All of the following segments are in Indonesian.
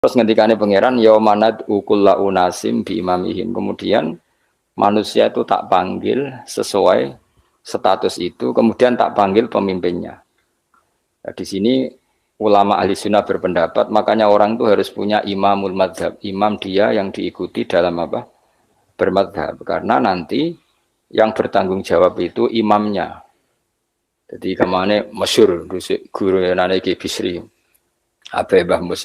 Terus ngendikane pangeran yaumanad ukulla unasim bi imamihim. Kemudian manusia itu tak panggil sesuai status itu, kemudian tak panggil pemimpinnya. Nah, di sini ulama ahli sunnah berpendapat, makanya orang itu harus punya imamul madhab, imam dia yang diikuti dalam apa? Bermadhab. Karena nanti yang bertanggung jawab itu imamnya. Jadi kemana masyhur guru nane Ki Bisri, Abe Mbah Mus.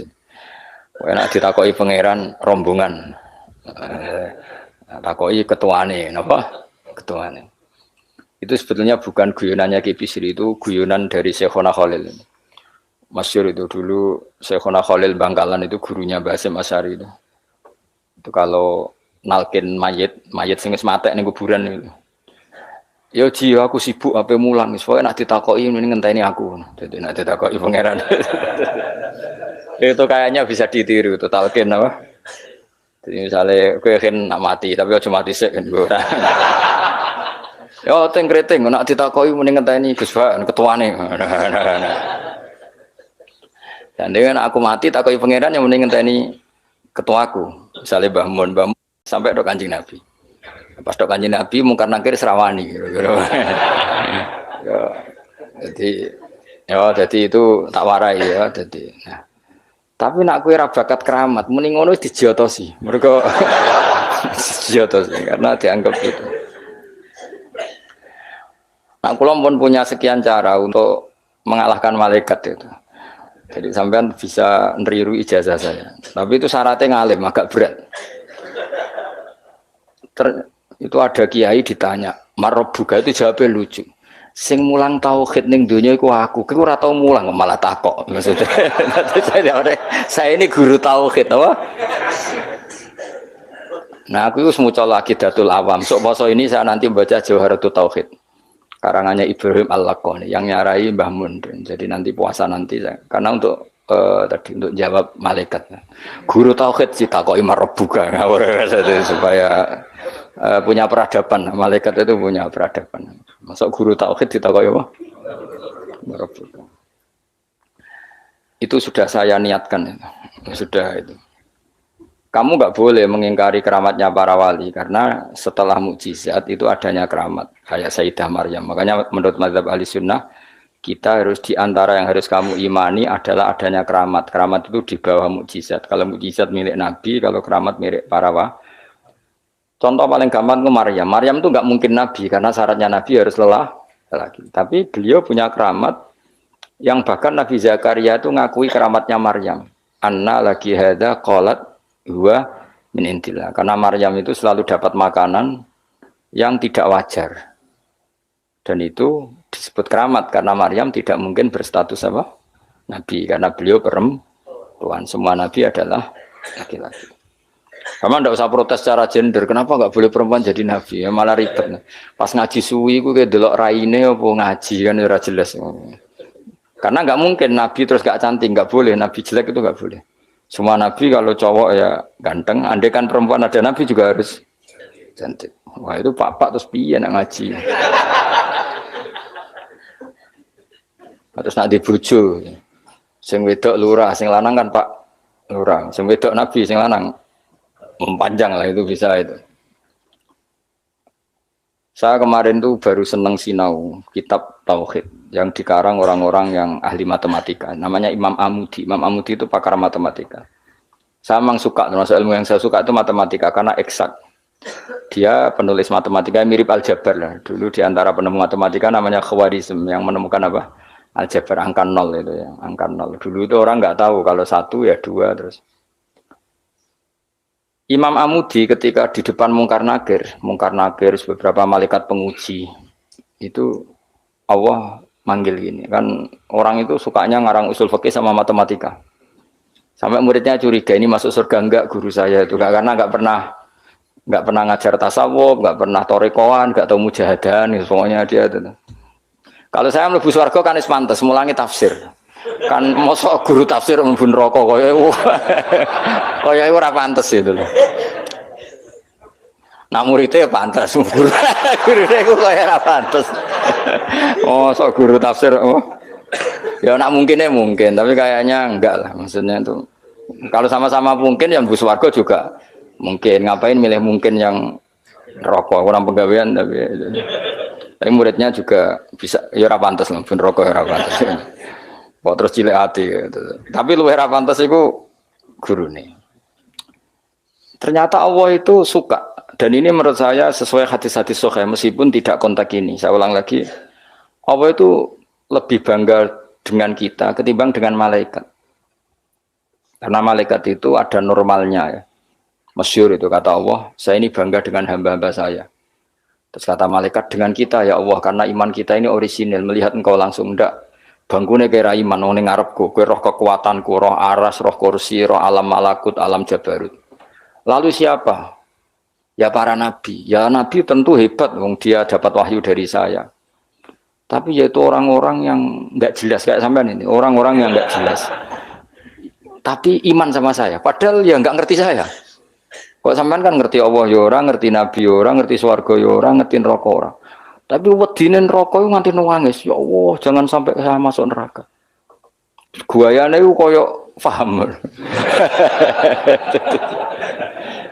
Enak ditakoi pangeran rombongan. Takoi ketuane, napa? Ketuane. Itu sebetulnya bukan guyonannya Ki Bisri, itu guyonan dari Syekhona Khalil. Masyhur itu dulu Syekhona Khalil Bangkalan itu gurunya Mbah Hasyim Asy'ari itu. Itu kalau nalkin mayit sing wis matek ning kuburan itu. Ya Ji, aku sibuk ape mulang, soalnya nak ditakoki ini ngenteni aku. Jadi nak ditakoki pangeran. Itu kayaknya bisa ditiru itu talqin apa? Jadi misalnya kowe kan nak mati tapi aja mati sik kan ora. Ya teng kreting nak ditakoki muni ngenteni Gus Pak ketuane. Dan dengan aku mati takoki pangeran yang muni ngenteni ketuaku. Misalnya Mbah Mun sampai tok Kanjeng Nabi. Pas tok Kanjeng Nabi mungkar nakir serawani. Jadi itu tak warai ya jadi. Nah, tapi nak kue rabakat keramat, mending ngono dijotosi. Mereka dijotosi karena dianggap itu. Nah, kula pun punya sekian cara untuk mengalahkan malaikat itu. Jadi sampean bisa neriru ijazah saya. Tapi itu syaratnya ngalim, agak berat. Itu ada kiai ditanya, "Marabbuka?" Itu jawabnya lucu. Sing mulang tauhid ning donya iku aku. Kowe ora tau mulang malah takok. Maksudnya saya ini guru tauhid apa? Nah, aku itu semucal lagi Datul Awam. Sok poso ini saya nanti baca Jawharatul Tauhid. Karangannya Ibrahim Al-Laqani yang nyarai Mbah Mun. Jadi nanti puasa nanti saya. Karena untuk tadi untuk jawab malaikat. Guru tauhid ditakoki marabbuka supaya punya peradaban. Malaikat itu punya peradaban. Masuk guru tauhid ditakoki apa? Marabbuka. Itu sudah saya niatkan itu. Sudah itu. Kamu nggak boleh mengingkari keramatnya para wali karena setelah mukjizat itu adanya keramat kayak Sayyidah Maryam. Makanya menurut mazhab ahli sunnah kita harus diantara yang harus kamu imani adalah adanya keramat. Keramat itu di bawah mukjizat. Kalau mukjizat milik Nabi, kalau keramat milik para wali. Contoh paling gampang itu Maryam. Maryam itu nggak mungkin Nabi karena syaratnya Nabi harus lelaki. Tapi beliau punya keramat yang bahkan Nabi Zakaria itu ngakui keramatnya Maryam. Anna lagi hada qalat huwa min indillah. Karena Maryam itu selalu dapat makanan yang tidak wajar. Dan itu disebut keramat karena Maryam tidak mungkin berstatus apa? Nabi karena beliau perempuan. Semua nabi adalah laki-laki. Kamu tidak usah protes secara gender. Kenapa nggak boleh perempuan jadi nabi? Ya malah ribet. Pas ngaji suwi, gue kayak delok raine apa ngaji kan udah jelas. Karena nggak mungkin nabi terus nggak cantik, nggak boleh. Nabi jelek itu nggak boleh. Semua nabi kalau cowok ya ganteng. Andai kan perempuan ada nabi juga harus cantik. Wah itu pak terus piye nak ngaji. Terus nak dibujo. Sing wedok lurah, sing lanang kan Pak lurah. Sing wedok nabi, sing lanang mempanjang lah itu bisa itu. Saya kemarin tuh baru seneng sinau kitab Tauhid yang dikarang orang-orang yang ahli matematika. Namanya Imam Amudi. Imam Amudi itu pakar matematika. Saya memang suka, termasuk ilmu yang saya suka itu matematika karena eksak. Dia penulis matematika mirip aljabar lah. Dulu di antara penemu matematika namanya Khawarizm yang menemukan apa? Aljabar angka 0 itu ya, angka 0. Dulu itu orang nggak tahu kalau 1 ya 2 terus. Imam Amudi ketika di depan Mungkar Nakir beberapa malaikat penguji itu Allah manggil gini kan orang itu sukanya ngarang usul fikih sama matematika sampai muridnya curiga ini masuk surga enggak guru saya itu karena nggak pernah ngajar tasawuf nggak pernah torekoan nggak tahu mujahadan gitu, pokoknya dia itu. Kalau saya mlebu swarga kan wis pantes mulangi tafsir. Kan mosok guru tafsir mlebu neraka kaya ora pantes itu lho. Nah muridnya pantes gurune iku kaya ora pantes. Mosok guru tafsir ya nak mungkin tapi kayaknya enggak lah maksudnya itu Kalau sama-sama mungkin yang bus warga juga mungkin. Ngapain milih mungkin yang rokok orang pegawaian tapi muridnya juga bisa ya ora pantes lah ben rokok ora pantes. Kok terus cilik hati gitu. Tapi luwih ora pantes iku gurune. Ternyata Allah itu suka dan ini menurut saya sesuai hadis-hadis sahih meskipun tidak kontak ini. Saya ulang lagi. Allah itu lebih bangga dengan kita ketimbang dengan malaikat. Karena malaikat itu ada normalnya ya. Masyhur itu kata Allah, saya ini bangga dengan hamba-hamba saya. Terus kata malaikat dengan kita ya Allah karena iman kita ini orisinil melihat engkau langsung ndak bangkune kira iman wong ning ngarepku kowe roh kekuatanku roh aras roh kursi roh alam malakut alam jabarut. Lalu siapa? Ya para nabi. Ya nabi tentu hebat wong dia dapat wahyu dari saya. Tapi yaitu orang-orang yang enggak jelas kayak sampean ini, orang-orang yang enggak jelas. Tapi iman sama saya, padahal ya enggak ngerti saya. Kok sampean kan ngerti Allah ya ora, ngerti nabi ya ora, ngerti swarga ya ora, ngerti neraka ora. Tapi wedine neraka iku nganti nangis, ya Allah, jangan sampai saya masuk neraka. Guayane iku koyo paham.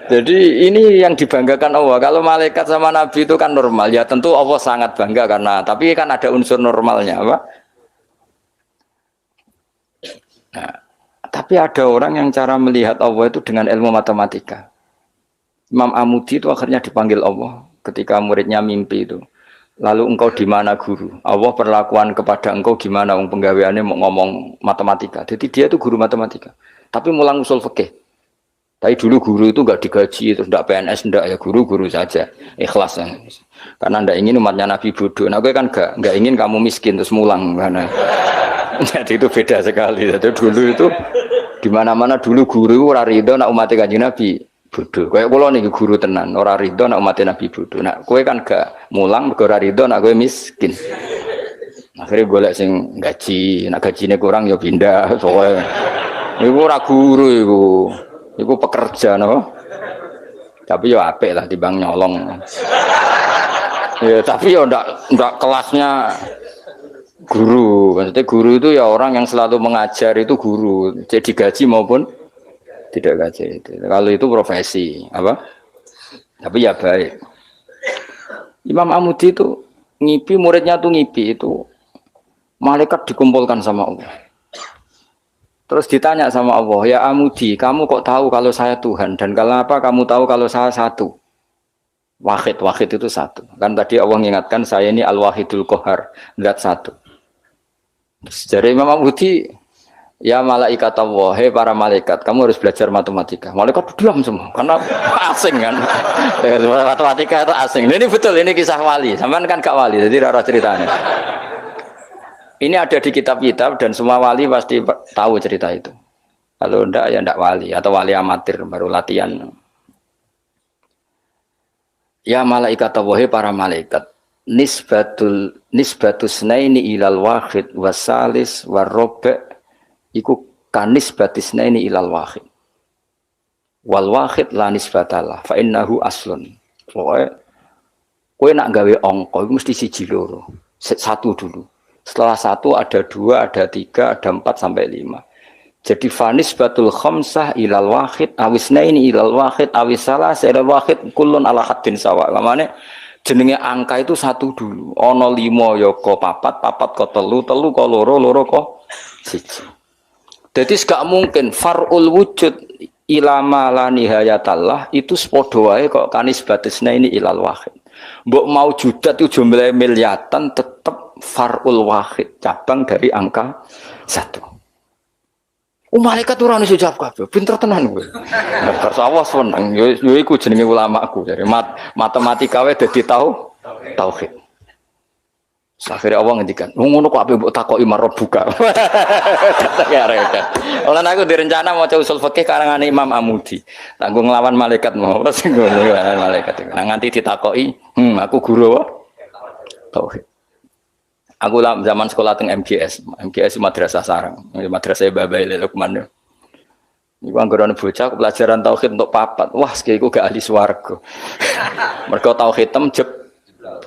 Jadi ini yang dibanggakan Allah. Kalau malaikat sama nabi itu kan normal. Ya tentu Allah sangat bangga karena tapi kan ada unsur normalnya, apa? Nah, tapi ada orang yang cara melihat Allah itu dengan ilmu matematika. Imam Amudi itu akhirnya dipanggil Allah ketika muridnya mimpi itu. Lalu engkau di mana guru? Allah perlakuan kepada engkau gimana? Wong penggaweannya mau ngomong matematika. Jadi dia itu guru matematika. Tapi mulang usul fikih. Tapi dulu guru itu enggak digaji, terus enggak PNS, enggak ya guru saja, ikhlas ya. Karena enggak ingin umatnya Nabi bodoh. Nah, gue kan enggak ingin kamu miskin terus mulang karena jadi itu beda sekali. Jadi dulu itu di mana-mana dulu guru ora rido nak umatnya Kanjeng Nabi bodoh. Kayak kula niki guru tenan, ora rido nak umatnya Nabi bodoh. Nah, kowe kan enggak mulang mergo ora rido nak kowe miskin. Akhirnya golek sing gaji, nak gajine kurang ya pindah. Soale iku ora guru iku. Iku pekerja no. Tapi ya apik lah dibang nyolong. Ya tapi ya ndak kelasnya guru. Maksudnya guru itu ya orang yang selalu mengajar itu guru. Jadi gaji maupun tidak gaji itu. Kalau itu profesi, apa? Tapi ya baik. Imam Amudi itu ngipi muridnya tuh ngipi itu malaikat dikumpulkan sama Allah. Terus ditanya sama Allah, ya Amudi, kamu kok tahu kalau saya Tuhan? Dan kenapa kamu tahu kalau saya satu? Wahid itu satu. Kan tadi Allah mengingatkan saya ini Al-Wahidul Qahar, zat satu. Terus dari Imam Amudi, ya malaikat Allah, hei para malaikat, kamu harus belajar matematika. Malaikat diam semua, karena asing kan. Matematika itu asing. Ini betul, ini kisah wali. Sampean kan gak wali, jadi rara ceritanya. Ini ada di kitab-kitab dan semua wali pasti tahu cerita itu. Kalau enggak ya enggak wali atau wali amatir baru latihan. Ya malaikat Allah para malaikat nisbatus naini ilal wahid wasalis warobe iku kanisbatis naini ilal wahid wal wahid la nisbatalah fa innahu aslun. Kowe nak gawe angka mesti siji loro. Satu dulu. Setelah satu ada dua, ada tiga, ada 4 sampai 5. Jadi fanis batul khamsah ilal wahid awisnaini ilal wahid awisalas ilal wahid kulun ala haddin sawa. Kamane jenenge angka itu satu dulu. Ono 5 ya ko papat ko telu ko loro ko siji. Jadi gak mungkin farul wujud ilama la nihayatallah itu padha wae kok kanis batisnaini ilal wahid. Mbok mau judat itu jumlah miliatan tetap farul wahid cabang dari angka 1. Malaikat ora iso jawab kabeh. Pinter tenan kowe. Terus awas seneng yo iku jenenge ulamaku. Jadi matematika wae dadi tauhid. Akhirnya Allah ngendikan, ngono kok ape mbok takoki marbuka. Ya repot. Olan aku direncana mau usul fikih karangane Imam Amudi. Tanggung nglawan malaikat mau sing ngono malaikat. Nah nganti ditakoki, aku guru tauhid. Aku lah zaman sekolah teng MGS Madrasah Sarang, Madrasah Babai Lukman. Iku anggaran bocah pelajaran tauhid untuk papat. Wah, iku gak ahli swarga. Mergo tauhid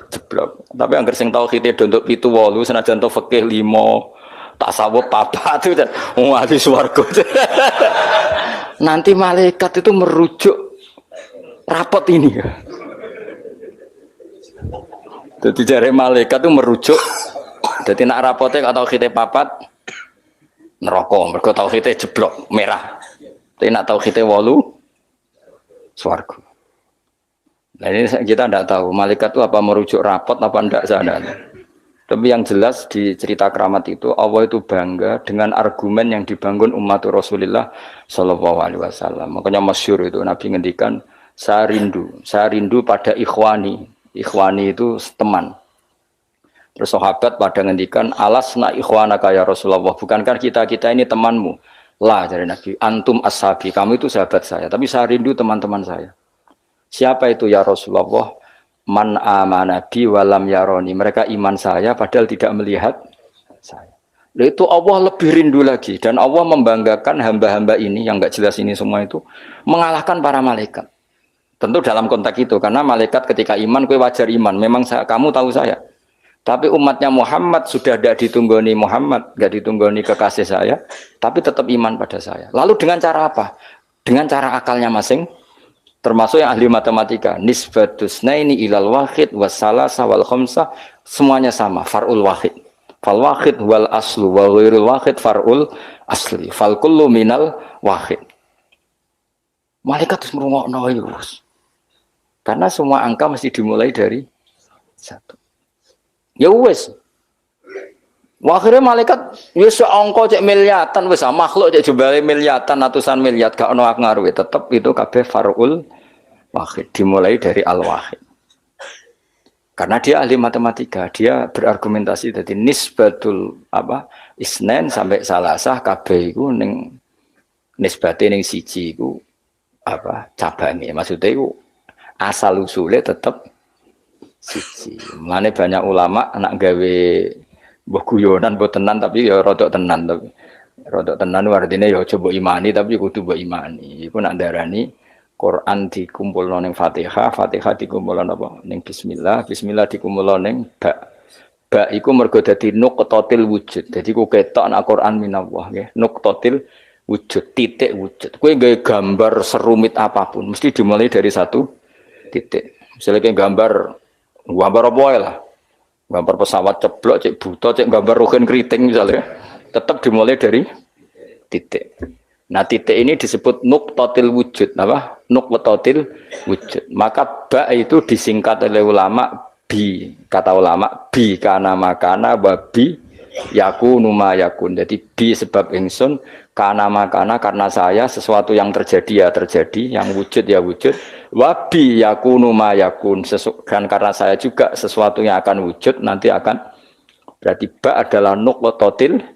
jeblok. Tapi anggar sing tauhide untuk 7 8 senajan to fikih 5, tasawuf papat itu ahli swarga. Nanti malaikat itu merujuk rapot ini. Jadi jari malaikat itu merujuk. Jadi nak rapotnya atau kita papat neraka, mergo tauhide jeblok merah. Tapi nak tauhide 8 swarga. Nah ini kita tidak tahu malaikat itu apa merujuk rapot apa tidak sana. Tapi yang jelas di cerita keramat itu Allah itu bangga dengan argumen yang dibangun umat Rasulullah Shallallahu Alaihi Wasallam. Makanya masyhur itu Nabi ngendikan saya rindu pada ikhwani. Ikhwani itu teman. Terus sahabat pada ngendikan alasna ikhwanaka ya Rasulullah, bukankah kita ini temanmu? Lah dari Nabi, antum ashabi, kamu itu sahabat saya, tapi saya rindu teman-teman saya. Siapa itu ya Rasulullah? Man amana bi walam yaroni. Mereka iman saya padahal tidak melihat saya. Itu Allah lebih rindu lagi dan Allah membanggakan hamba-hamba ini yang enggak jelas ini semua itu mengalahkan para malaikat. Tentu dalam konteks itu karena malaikat ketika iman kowe wajar iman, memang kamu tahu saya. Tapi umatnya Muhammad sudah tidak ditunggoni Muhammad, tidak ditunggoni kekasih saya, tapi tetap iman pada saya. Lalu dengan cara apa? Dengan cara akalnya masing, termasuk yang ahli matematika. Nisbatus naini ilal wahid wassalasa wal khamsa, semuanya sama, far'ul wahid. Fal wahid wal aslu wa ghairul wahid far'ul asli. Fal kullu minal wahid. Malaikat harus merungokno itu. Karena semua angka mesti dimulai dari satu. Ya wes. Akhirnya malaikat wis angka cek miliatan wis makhluk cek jumlahe miliatan ratusan miliar gak ono ngaruh tetep itu kabeh farul wahid dimulai dari al wahid. Karena dia ahli matematika, dia berargumentasi dari nisbatul isnen sampai salasah kabeh iku ning nisbate ning siji iku cabange. Maksudnya iku asal usule tetep siji. Mulane banyak ulama anak gawe mbok guyonan mbok tenan tapi ya rodok tenan tapi rodok tenan artine ya coba imani tapi kudu mbok imani. Iku nak darani Quran dikumpulno ning Fatihah, Fatihah dikumpulno apa ning bismillah, bismillah dikumpulno ning ba. Ba iku mergo dadi nuqtatil wujud. Dadi ku ketok nak Quran minallah nggih, nuqtatil wujud, titik wujud. Kowe gawe gambar serumit apapun mesti dimulai dari satu titik. Misalnya kayak gambar apa ya lah, gambar pesawat ceblok, cek buta, cek gambar rugen keriting misalnya, tetap dimulai dari titik. Nah titik ini disebut nuqtatil wujud, apa? Nuqtatil wujud. Maka ba itu disingkat oleh ulama bi, kata ulama bi kana makana babi yakunu ma yakun. Jadi bi sebab ingsun, kana makana karena saya sesuatu yang terjadi ya terjadi, yang wujud ya wujud. Wabi yakunu ma yakun, dan karena saya juga sesuatu yang akan wujud nanti akan berarti ba adalah nuqtatil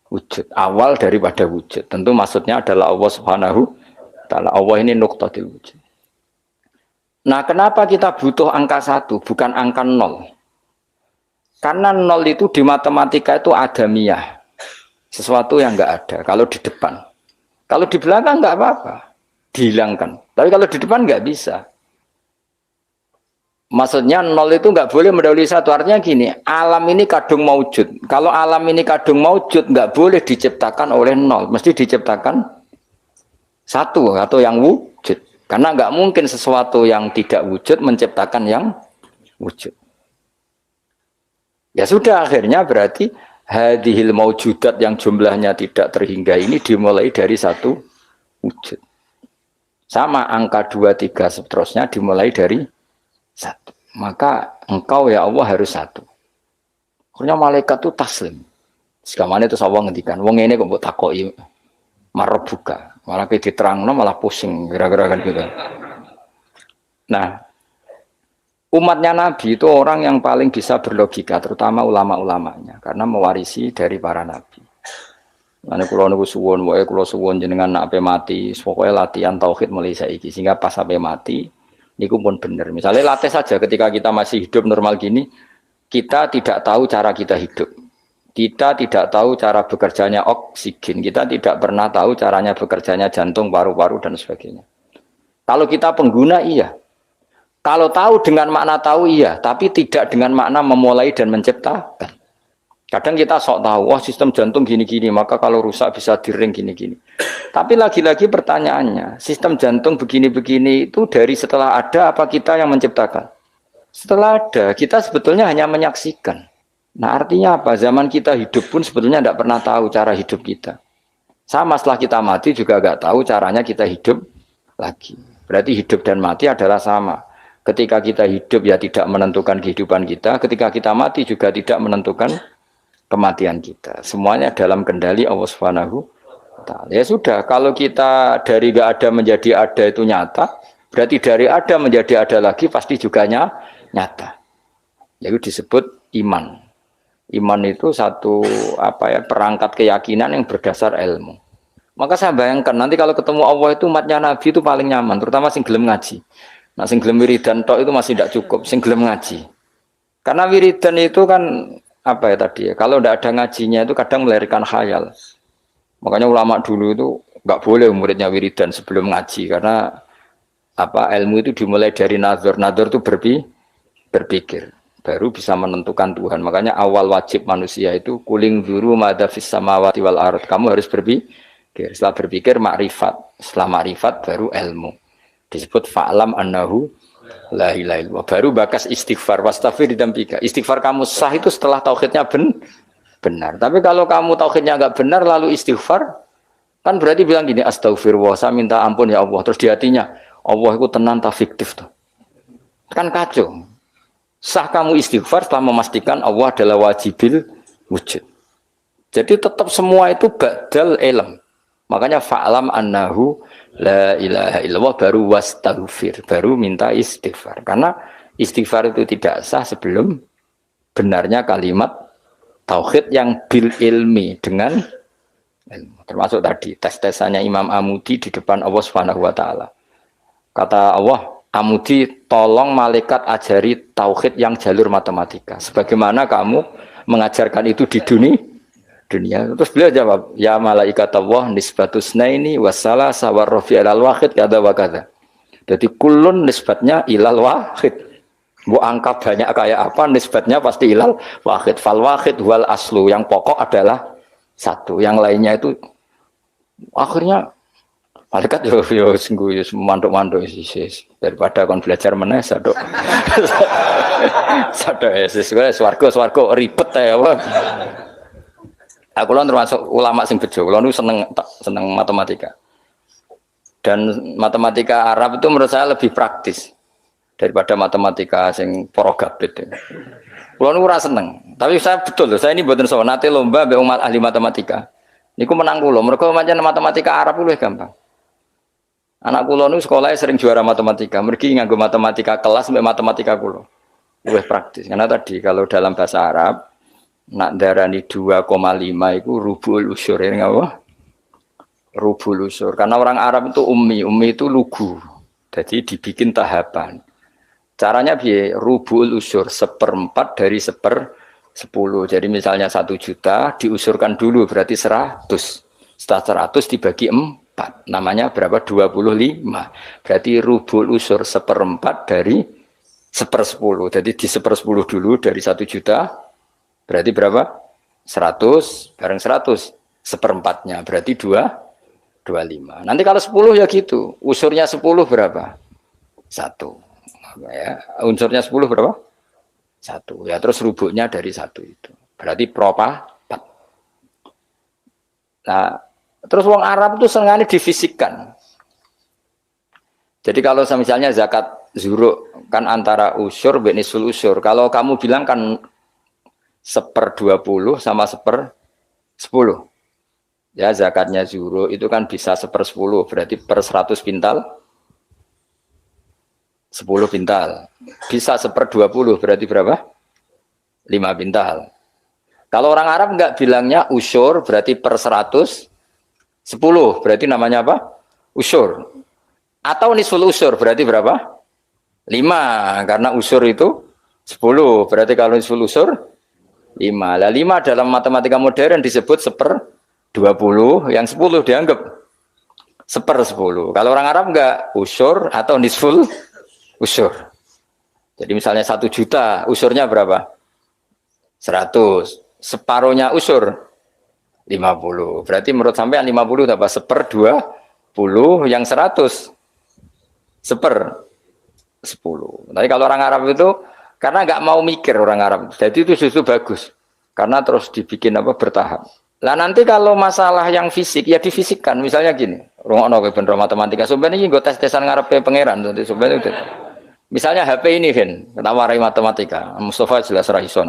wujud, awal daripada wujud. Tentu maksudnya adalah Allah Subhanahu wa taala. Allah ini nuqtatil wujud. Nah, kenapa kita butuh angka 1 bukan angka 0? Karena 0 itu di matematika itu adamiyah. Sesuatu yang enggak ada kalau di depan. Kalau di belakang enggak apa-apa. Dihilangkan. Tapi kalau di depan nggak bisa. Maksudnya 0 itu nggak boleh mendahului 1. Artinya gini, alam ini kadung maujud. Kalau alam ini kadung maujud nggak boleh diciptakan oleh 0. Mesti diciptakan 1 atau yang wujud. Karena nggak mungkin sesuatu yang tidak wujud menciptakan yang wujud. Ya sudah akhirnya berarti hadhil maujudat yang jumlahnya tidak terhingga ini dimulai dari 1 wujud. Sama angka 2, 3 seterusnya dimulai dari 1. Maka engkau ya Allah harus 1. Akhirnya malaikat itu taslim. Sekamane itu Allah ngendikan, wong ini kok mbok takoki marbuka. Malah diterangno malah pusing kira-kira kan gitu. Nah, umatnya Nabi itu orang yang paling bisa berlogika, terutama ulama-ulamanya karena mewarisi dari para nabi. Ane kula niku suwun wae kula suwun jenengan nak ape mati, pokoke latihan tauhid mulai saiki sehingga pas ape mati niku pun bener. Misalnya latih saja ketika kita masih hidup normal gini, kita tidak tahu cara kita hidup. Kita tidak tahu cara bekerjanya oksigen, kita tidak pernah tahu caranya bekerjanya jantung, paru-paru dan sebagainya. Kalau kita pengguna iya. Kalau tahu dengan makna tahu iya, tapi tidak dengan makna memulai dan menciptakan. Kadang kita sok tahu, wah sistem jantung gini-gini, maka kalau rusak bisa diring gini-gini. Tapi lagi-lagi pertanyaannya, sistem jantung begini-begini itu dari setelah ada apa kita yang menciptakan? Setelah ada, kita sebetulnya hanya menyaksikan. Nah artinya apa? Zaman kita hidup pun sebetulnya tidak pernah tahu cara hidup kita. Sama setelah kita mati juga nggak tahu caranya kita hidup lagi. Berarti hidup dan mati adalah sama. Ketika kita hidup ya tidak menentukan kehidupan kita, ketika kita mati juga tidak menentukan kematian kita. Semuanya dalam kendali Allah Subhanahu wa taala. Ya sudah, kalau kita dari nggak ada menjadi ada itu nyata, berarti dari ada menjadi ada lagi pasti juga nyata. Itu disebut iman. Iman itu satu perangkat keyakinan yang berdasar ilmu. Maka saya bayangkan nanti kalau ketemu Allah itu umatnya Nabi itu paling nyaman, terutama sing gelem ngaji. Nah, sing gelem wiridan tok itu masih tidak cukup, sing gelem ngaji. Karena wiridan itu kan kalau tidak ada ngajinya itu kadang melahirkan khayal. Makanya ulama dulu itu nggak boleh muridnya wiridan sebelum ngaji karena ilmu itu dimulai dari nazar itu berpikir baru bisa menentukan Tuhan. Makanya awal wajib manusia itu kuling duru madza fis samawati wal ard. Kamu harus berpikir. Setelah berpikir makrifat. Setelah makrifat baru ilmu. Disebut fa'lam annahu la ilaha illallah. Baru bakas istighfar wastaghfir didampika. Istighfar kamu sah itu setelah tauhidnya benar. Tapi kalau kamu tauhidnya enggak benar lalu istighfar kan berarti bilang gini astagfirullah saya minta ampun ya Allah. Terus di hatinya Allah itu tenang tak fiktif tuh. Kan kacau. Sah kamu istighfar setelah memastikan Allah adalah wajibil wujud. Jadi tetap semua itu badal ilm. Makanya fa'lam annahu la ilaha illallah baru wastaghfir, baru minta istighfar. Karena istighfar itu tidak sah sebelum benarnya kalimat tauhid yang bil ilmi dengan ilmu. Termasuk tadi tes-tesannya Imam Amudi di depan Allah Subhanahu wa taala. Kata Allah, Amudi tolong malaikat ajari tauhid yang jalur matematika. Sebagaimana kamu mengajarkan itu di dunia. Terus beliau jawab, ya malaikat Allah nisbatus naini wassalah sawar rofi ilal wahid kada wa kada. Jadi kulun nisbatnya ilal wahid. Bu angka banyak kayak apa nisbatnya pasti ilal wahid. Fal wahid wal aslu, yang pokok adalah satu. Yang lainnya itu akhirnya malaikat yo sungguh manduk-manduk daripada kon belajar meneh sadok. Sadok swarga ribet ya apa. Aku lan termasuk ulama sing bejo, kula nu seneng matematika. Dan matematika Arab itu menurut saya lebih praktis daripada matematika sing porogabit. Kula nu ora seneng, tapi saya betul, saya ini mboten sowan nate lomba mbek umat ahli matematika. Niku menang kula, mergo pancen matematika Arab luwih gampang. Anak kula nu sekolahnya sering juara matematika, mergi nganggo matematika kelas mbek matematika kula. Luwih praktis. Karena tadi kalau dalam bahasa Arab nak darani 2,5 itu rubul usur ya apa? Rubul usur. Karena orang Arab itu ummi itu lugu. Jadi dibikin tahapan. Caranya biar rubul usur 1/4 dari 1/10. Jadi misalnya 1 juta diusurkan dulu berarti 100. Setelah 100 dibagi 4. Namanya berapa? 25. Berarti rubul usur 1/4 dari 1/10. Jadi di 1/10 dulu dari 1 juta. Berarti berapa? 100 bareng 100 1/4-nya berarti 25. Nanti kalau 10 ya gitu. Usurnya 10 berapa? 1. Ya, unsurnya 10 berapa? 1. Ya terus rubuknya dari 1 itu. Berarti propa 4. Nah, terus wong Arab itu senengane difisikkan. Jadi kalau misalnya zakat zuruk kan antara usur dan nisul usur. Kalau kamu bilang kan 1/20 sama 1/10. Ya zakatnya zuro itu kan bisa 1/10 berarti per 100 pintal 10 pintal. Bisa 1/20 berarti berapa? 5 pintal. Kalau orang Arab enggak bilangnya usur berarti per 100 10 berarti namanya apa? Usur. Atau nisul usur berarti berapa? 5 karena usur itu 10 berarti kalau nisul usur 5. Lah 5 dalam matematika modern disebut 1/20, yang 10 dianggap 1/10. Kalau orang Arab enggak usur atau nisful usur. Jadi misalnya 1 juta, usurnya berapa? 100. separuhnya usur 50. Berarti menurut sampean 50 tambah seper 20, yang 100 seper 10. Tapi kalau orang Arab itu karena nggak mau mikir orang Arab, jadi itu justru bagus karena terus dibikin apa bertahap. Lah nanti kalau masalah yang fisik ya difisikkan, misalnya gini, rungokno kowe bener matematika, sebenarnya ini gue tes-tesan ngarepe pangeran, nanti sebenarnya itu. Misalnya HP ini kan, kita warai matematika, Mustafa jelas ra iso